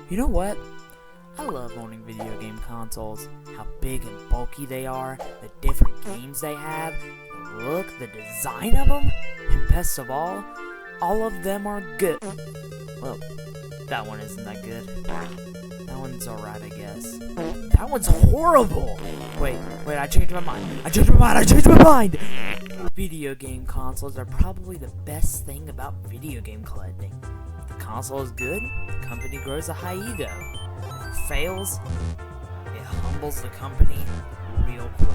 You know what? I love owning video game consoles. How big and bulky they are, the different games they have, the look, the design of them, and best of all of them are good. Well, that one isn't that good. That one's alright, I guess. That one's horrible! Wait, I changed my mind! Video game consoles are probably the best thing about video game collecting. If the console is good, the company grows a high ego. If it fails, it humbles the company real quick.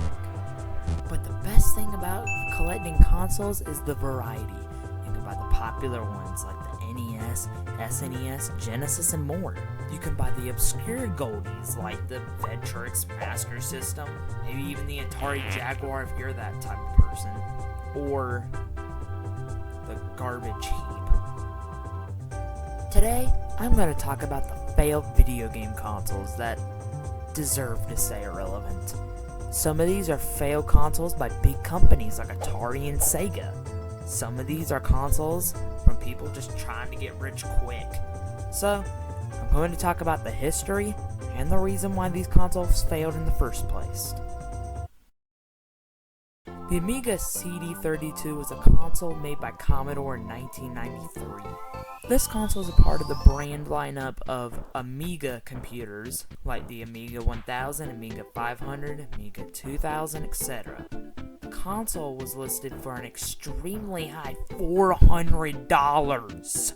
But the best thing about collecting consoles is the variety. You can buy the popular ones like the NES, SNES, Genesis, and more. You can buy the obscure goldies like the Vectrex Master System, maybe even the Atari Jaguar if you're that type of person, or the garbage heap. Today, I'm going to talk about the failed video game consoles that deserve to stay irrelevant. Some of these are failed consoles by big companies like Atari and Sega. Some of these are consoles from people just trying to get rich quick. So, I'm going to talk about the history and the reason why these consoles failed in the first place. The Amiga CD32 was a console made by Commodore in 1993. This console is a part of the brand lineup of Amiga computers, like the Amiga 1000, Amiga 500, Amiga 2000, etc. The console was listed for an extremely high $400.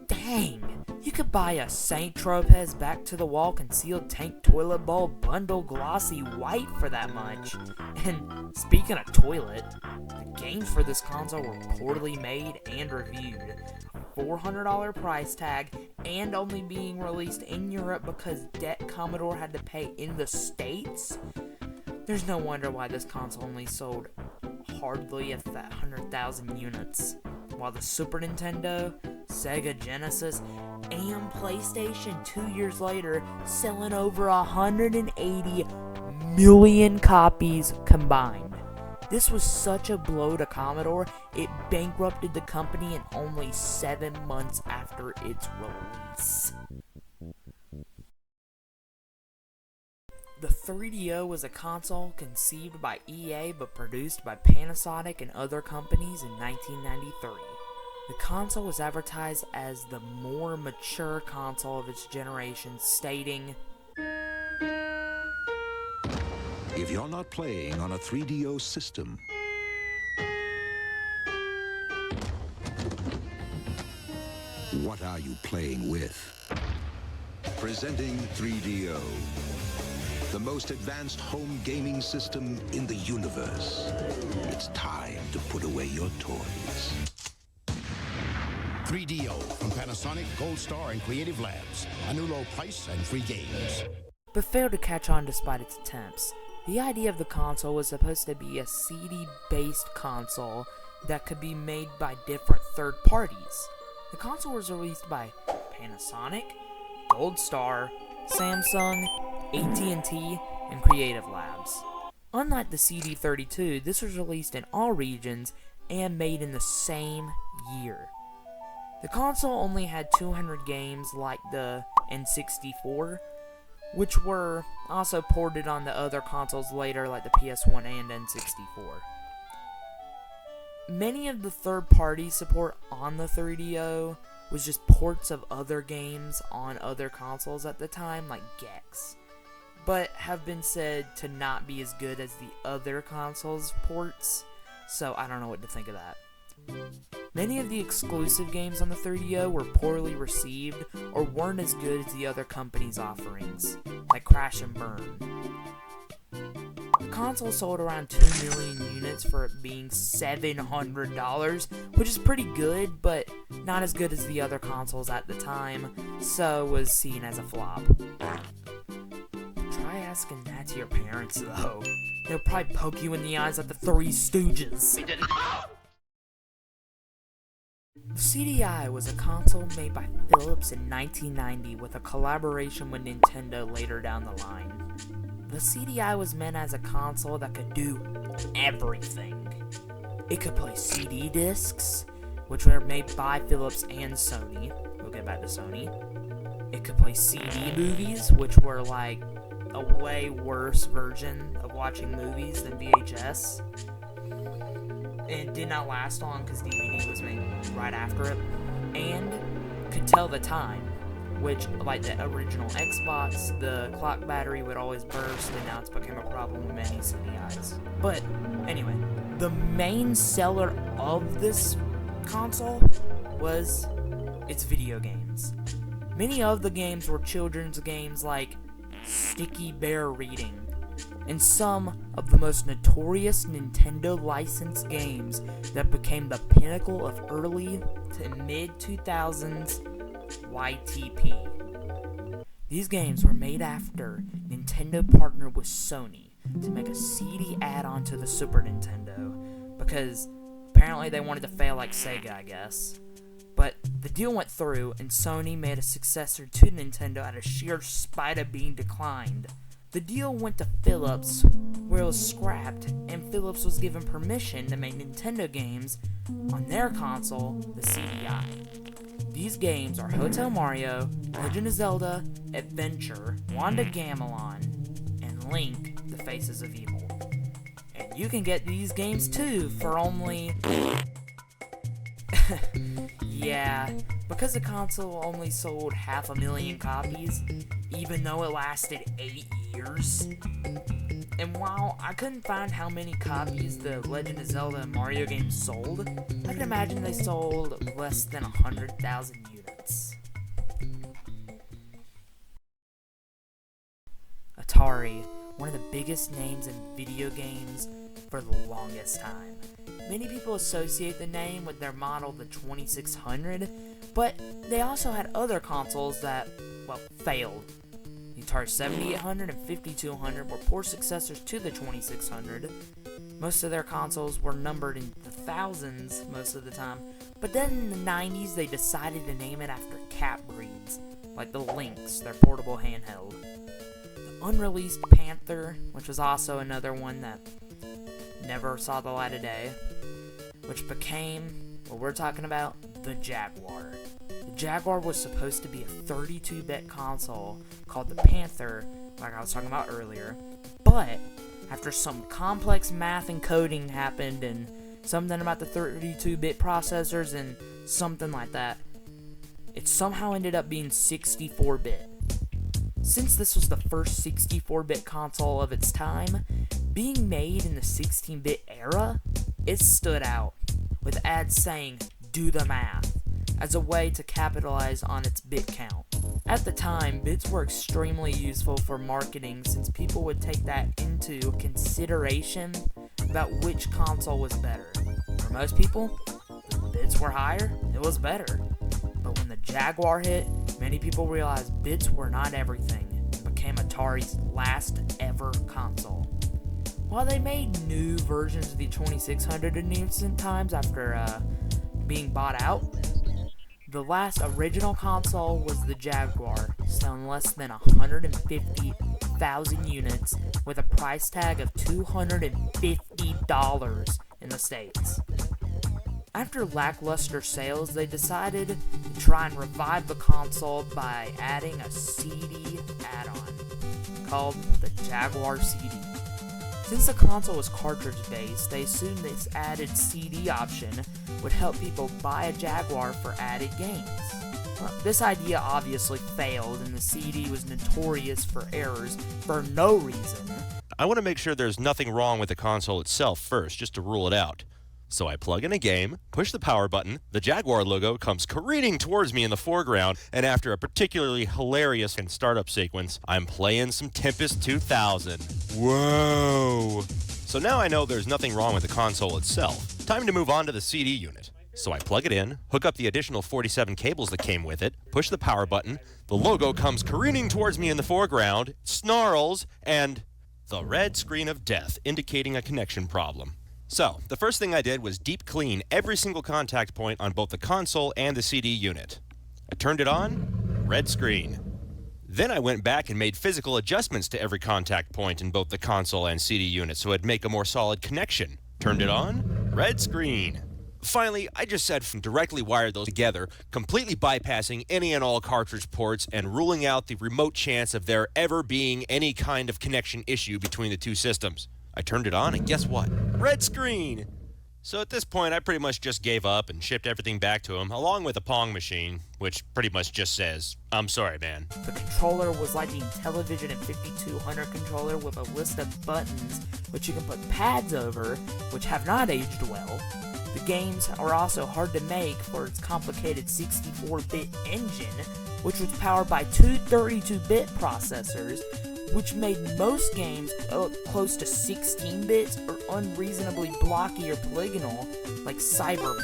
Dang! You could buy a St. Tropez back to the wall concealed tank toilet bowl bundle glossy white for that much. And speaking of toilet, the games for this console were poorly made and reviewed. $400 price tag, and only being released in Europe because debt Commodore had to pay in the States. There's no wonder why this console only sold hardly 100,000 units, while the Super Nintendo, Sega Genesis, and PlayStation 2 years later selling over 180 million copies combined. This was such a blow to Commodore, it bankrupted the company in only 7 months after its release. The 3DO was a console conceived by EA but produced by Panasonic and other companies in 1993. The console was advertised as the more mature console of its generation, stating, "If you're not playing on a 3DO system, what are you playing with?" Presenting 3DO, the most advanced home gaming system in the universe. It's time to put away your toys. 3DO from Panasonic, Gold Star, and Creative Labs. A new low price and free games. But failed to catch on despite its attempts. The idea of the console was supposed to be a CD-based console that could be made by different third parties. The console was released by Panasonic, Gold Star, Samsung, AT&T, and Creative Labs. Unlike the CD32, this was released in all regions and made in the same year. The console only had 200 games like the N64, which were also ported on the other consoles later like the PS1 and N64. Many of the third-party support on the 3DO was just ports of other games on other consoles at the time, like Gex, but have been said to not be as good as the other consoles' ports, so I don't know what to think of that. Many of the exclusive games on the 3DO were poorly received or weren't as good as the other companies' offerings, like Crash and Burn. The console sold around 2 million units for it being $700, which is pretty good, but not as good as the other consoles at the time, so was seen as a flop. Try asking that to your parents, though. They'll probably poke you in the eyes like the Three Stooges. The CDI was a console made by Phillips in 1990 with a collaboration with Nintendo later down the line. The CDI was meant as a console that could do everything. It could play CD discs, which were made by Phillips and Sony. We'll get back to Sony. It could play CD movies, which were like a way worse version of watching movies than VHS. And it did not last long because DVD was made right after it. And could tell the time, which, like the original Xbox, the clock battery would always burst, and now it's become a problem with many CDIs. But anyway, the main seller of this console was its video games. Many of the games were children's games like Sticky Bear Reading, and some of the most notorious Nintendo licensed games that became the pinnacle of early to mid-2000s YTP. These games were made after Nintendo partnered with Sony to make a CD add-on to the Super Nintendo, because apparently they wanted to fail like Sega, I guess. But the deal went through, and Sony made a successor to Nintendo out of sheer spite of being declined. The deal went to Phillips, where it was scrapped, and Phillips was given permission to make Nintendo games on their console, the CDI. These games are Hotel Mario, Legend of Zelda, Adventure, Wanda Gamelon, and Link, the Faces of Evil. And you can get these games too for only... Yeah, because the console only sold 500,000 copies, even though it lasted 8 years. And while I couldn't find how many copies the Legend of Zelda and Mario games sold, I can imagine they sold less than 100,000 units. Atari, one of the biggest names in video games for the longest time. Many people associate the name with their model, the 2600, but they also had other consoles that, well, failed. The Atari 7800 and 5200 were poor successors to the 2600. Most of their consoles were numbered in the thousands most of the time, but then in the 90s they decided to name it after cat breeds, like the Lynx, their portable handheld. The unreleased Panther, which was also another one that never saw the light of day, which became, what we're talking about, the Jaguar. The Jaguar was supposed to be a 32-bit console called the Panther, like I was talking about earlier, but after some complex math and coding happened and something about the 32-bit processors and something like that, it somehow ended up being 64-bit. Since this was the first 64-bit console of its time, being made in the 16-bit era, it stood out, with ads saying, "Do the math," as a way to capitalize on its bit count. At the time, bits were extremely useful for marketing since people would take that into consideration about which console was better. For most people, if bits were higher, it was better. But when the Jaguar hit, many people realized bits were not everything and became Atari's last ever console. While they made new versions of the 2600 in recent times after being bought out, the last original console was the Jaguar, selling less than 150,000 units with a price tag of $250 in the States. After lackluster sales, they decided to try and revive the console by adding a CD add-on called the Jaguar CD. Since the console was cartridge-based, they assumed this added CD option would help people buy a Jaguar for added games. Well, this idea obviously failed, and the CD was notorious for errors for no reason. I want to make sure there's nothing wrong with the console itself first, just to rule it out. So I plug in a game, push the power button, the Jaguar logo comes careening towards me in the foreground, and after a particularly hilarious startup sequence, I'm playing some Tempest 2000. Whoa! So now I know there's nothing wrong with the console itself. Time to move on to the CD unit. So I plug it in, hook up the additional 47 cables that came with it, push the power button, the logo comes careening towards me in the foreground, snarls, and the red screen of death indicating a connection problem. So, the first thing I did was deep clean every single contact point on both the console and the CD unit. I turned it on, red screen. Then I went back and made physical adjustments to every contact point in both the console and CD unit so it'd make a more solid connection. Turned it on, red screen. Finally, I just said directly wired those together, completely bypassing any and all cartridge ports and ruling out the remote chance of there ever being any kind of connection issue between the two systems. I turned it on and guess what? Red screen! So at this point, I pretty much just gave up and shipped everything back to him, along with a Pong machine, which pretty much just says, "I'm sorry, man." The controller was like the Intellivision and 5200 controller with a list of buttons which you can put pads over, which have not aged well. The games are also hard to make for its complicated 64-bit engine, which was powered by two 32-bit processors, which made most games close to 16 bits or unreasonably blocky or polygonal, like Cybermorph.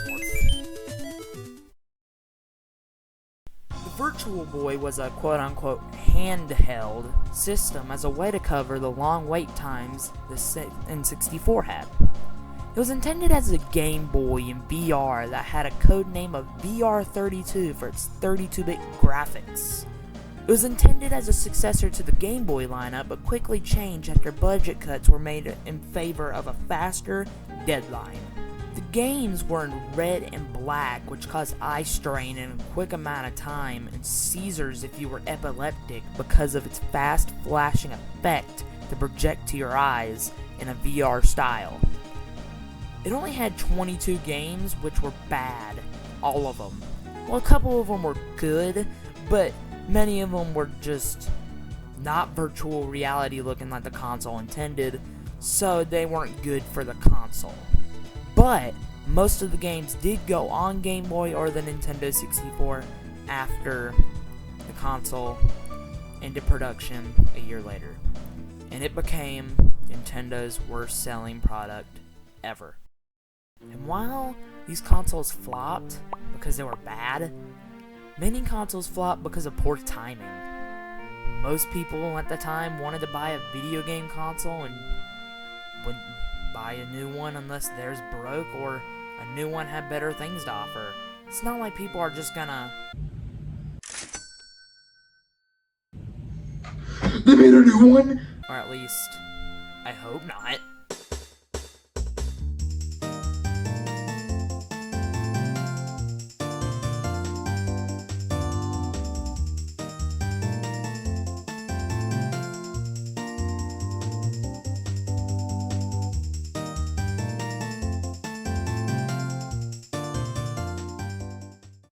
The Virtual Boy was a quote-unquote handheld system as a way to cover the long wait times the N64 had. It was intended as a Game Boy in VR that had a code name of VR32 for its 32-bit graphics. It was intended as a successor to the Game Boy lineup, but quickly changed after budget cuts were made in favor of a faster deadline. The games were in red and black, which caused eye strain in a quick amount of time, and seizures if you were epileptic because of its fast flashing effect to project to your eyes in a VR style. It only had 22 games, which were bad. All of them. Well, a couple of them were good, but many of them were just not virtual reality looking like the console intended, so they weren't good for the console. But most of the games did go on Game Boy or the Nintendo 64 after the console into production a year later. And it became Nintendo's worst selling product ever. And while these consoles flopped because they were bad, many consoles flopped because of poor timing. Most people at the time wanted to buy a video game console and wouldn't buy a new one unless theirs broke or a new one had better things to offer. It's not like people are just gonna... They made a new one? Or at least, I hope not.